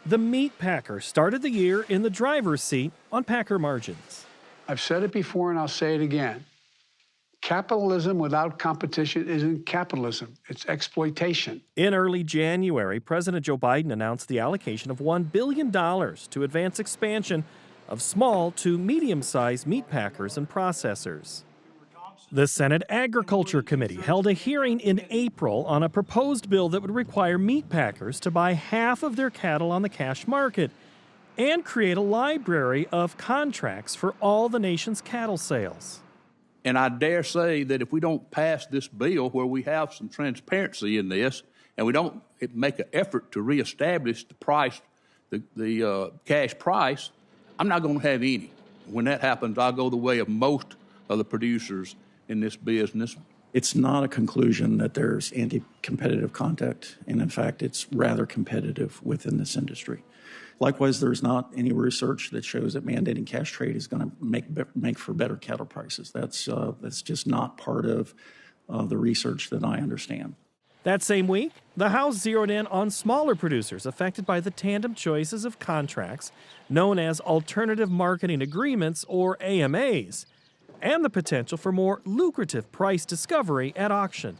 The meat packer started the year in the driver's seat on packer margins. I've said it before and I'll say it again. Capitalism without competition isn't capitalism, it's exploitation. In early January, President Joe Biden announced the allocation of $1 billion to advance expansion of small to medium-sized meat packers and processors. The Senate Agriculture Committee held a hearing in April on a proposed bill that would require meat packers to buy half of their cattle on the cash market and create a library of contracts for all the nation's cattle sales. And I dare say that if we don't pass this bill where we have some transparency in this and we don't make an effort to reestablish the price, the cash price, I'm not going to have any. When that happens, I'll go the way of most of the producers in this business. It's not a conclusion that there's anti-competitive conduct, and in fact, it's rather competitive within this industry. Likewise, there's not any research that shows that mandating cash trade is going to make for better cattle prices. That's just not part of the research that I understand. That same week, the House zeroed in on smaller producers affected by the tandem choices of contracts known as alternative marketing agreements, or AMAs, and the potential for more lucrative price discovery at auction.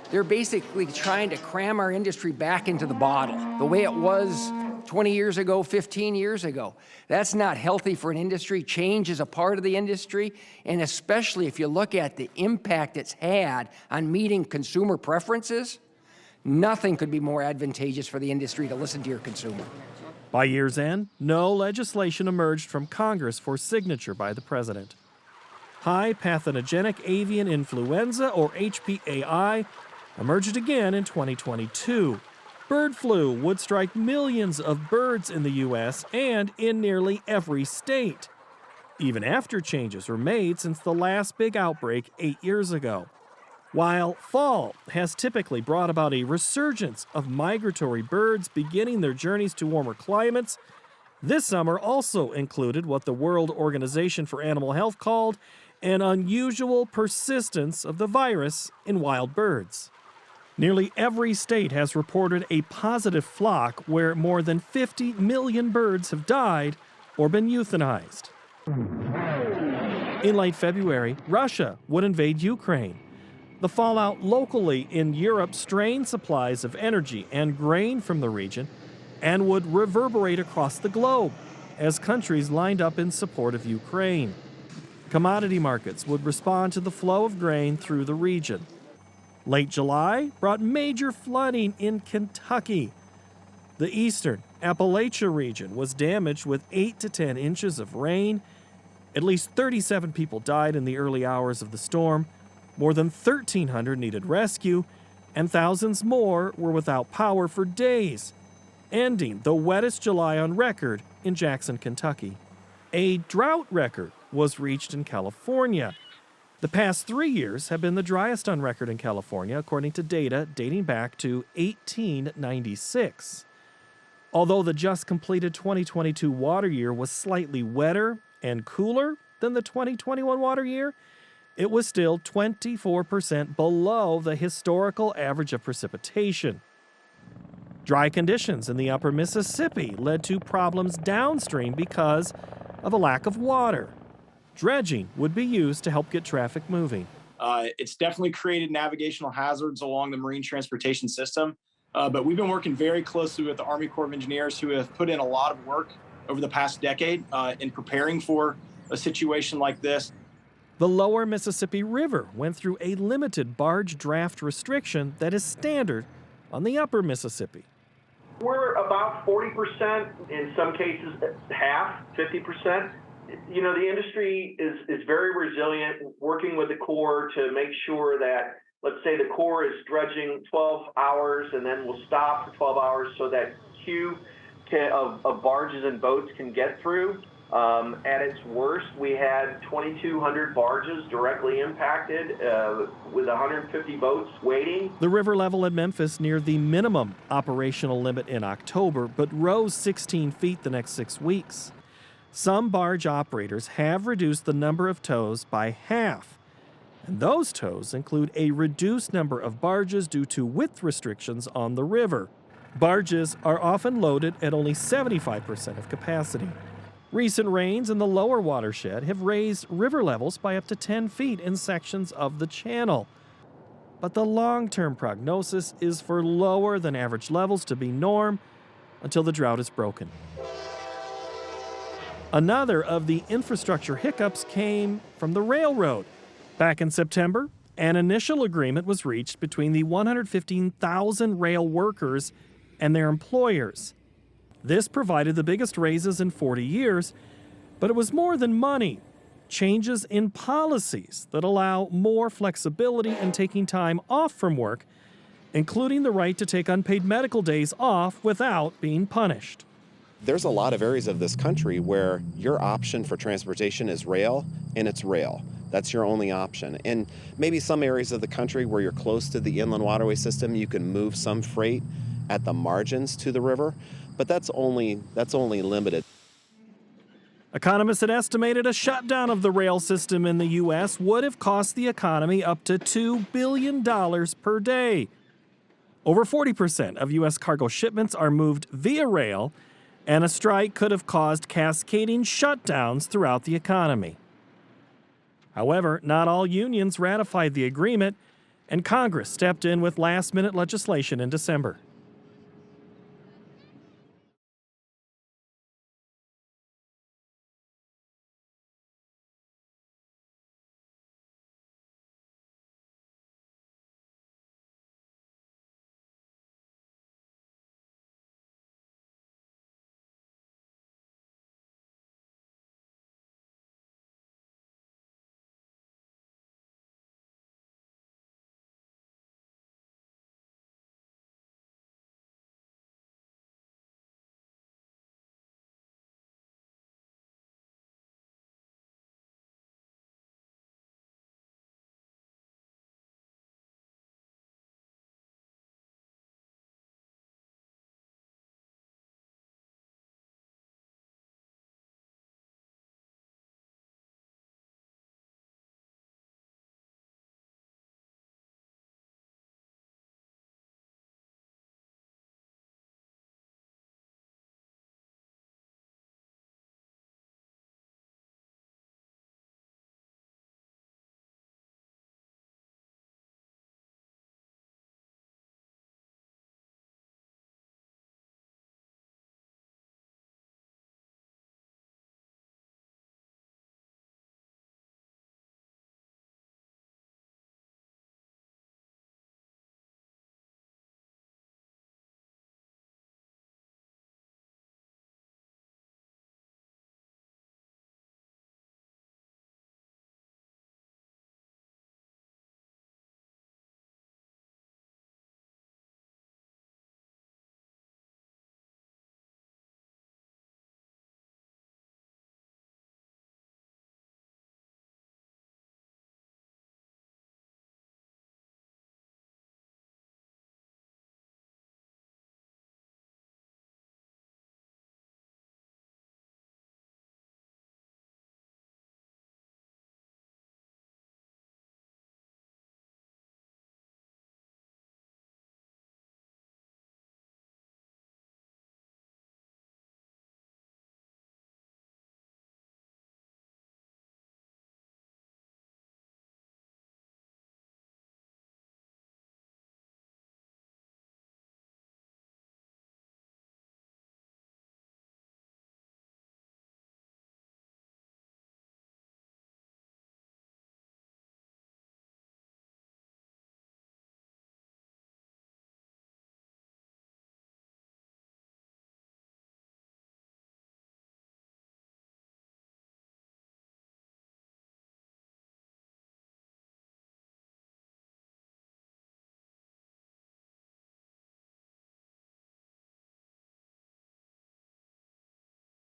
They're basically trying to cram our industry back into the bottle, the way it was 20 years ago, 15 years ago. That's not healthy for an industry. Change is a part of the industry, and especially if you look at the impact it's had on meeting consumer preferences, nothing could be more advantageous for the industry to listen to your consumer. By year's end, no legislation emerged from Congress for signature by the president. High pathogenic avian influenza, or HPAI, emerged again in 2022. Bird flu would strike millions of birds in the U.S. and in nearly every state, even after changes were made since the last big outbreak 8 years ago. While fall has typically brought about a resurgence of migratory birds beginning their journeys to warmer climates, this summer also included what the World Organization for Animal Health called an unusual persistence of the virus in wild birds. Nearly every state has reported a positive flock where more than 50 million birds have died or been euthanized. In late February, Russia would invade Ukraine. The fallout locally in Europe strained supplies of energy and grain from the region and would reverberate across the globe as countries lined up in support of Ukraine. Commodity markets would respond to the flow of grain through the region. Late July brought major flooding in Kentucky. The eastern Appalachia region was damaged with 8 to 10 inches of rain. At least 37 people died in the early hours of the storm. More than 1,300 needed rescue, and thousands more were without power for days, ending the wettest July on record in Jackson, Kentucky. A drought record was reached in California. The past 3 years have been the driest on record in California, according to data dating back to 1896. Although the just completed 2022 water year was slightly wetter and cooler than the 2021 water year, it was still 24% below the historical average of precipitation. Dry conditions in the upper Mississippi led to problems downstream because of a lack of water. Dredging would be used to help get traffic moving. It's definitely created navigational hazards along the marine transportation system, but we've been working very closely with the Army Corps of Engineers, who have put in a lot of work over the past decade in preparing for a situation like this. The lower Mississippi River went through a limited barge draft restriction that is standard on the upper Mississippi. We're about 40%, in some cases half, 50%. You know, the industry is very resilient, working with the Corps to make sure that, let's say the Corps is dredging 12 hours and then will stop for 12 hours so that queue of barges and boats can get through. At its worst, we had 2,200 barges directly impacted with 150 boats waiting. The river level at Memphis neared the minimum operational limit in October, but rose 16 feet the next 6 weeks. Some barge operators have reduced the number of tows by half, and those tows include a reduced number of barges due to width restrictions on the river. Barges are often loaded at only 75% of capacity. Recent rains in the lower watershed have raised river levels by up to 10 feet in sections of the channel. But the long-term prognosis is for lower than average levels to be norm until the drought is broken. Another of the infrastructure hiccups came from the railroad. Back in September, an initial agreement was reached between the 115,000 rail workers and their employers. This provided the biggest raises in 40 years, but it was more than money. Changes in policies that allow more flexibility in taking time off from work, including the right to take unpaid medical days off without being punished. There's a lot of areas of this country where your option for transportation is rail, and it's rail. That's your only option. And maybe some areas of the country where you're close to the inland waterway system, you can move some freight at the margins to the river, but that's only limited. Economists had estimated a shutdown of the rail system in the U.S. would have cost the economy up to $2 billion per day. Over 40% of U.S. cargo shipments are moved via rail, and a strike could have caused cascading shutdowns throughout the economy. However, not all unions ratified the agreement, and Congress stepped in with last-minute legislation in December.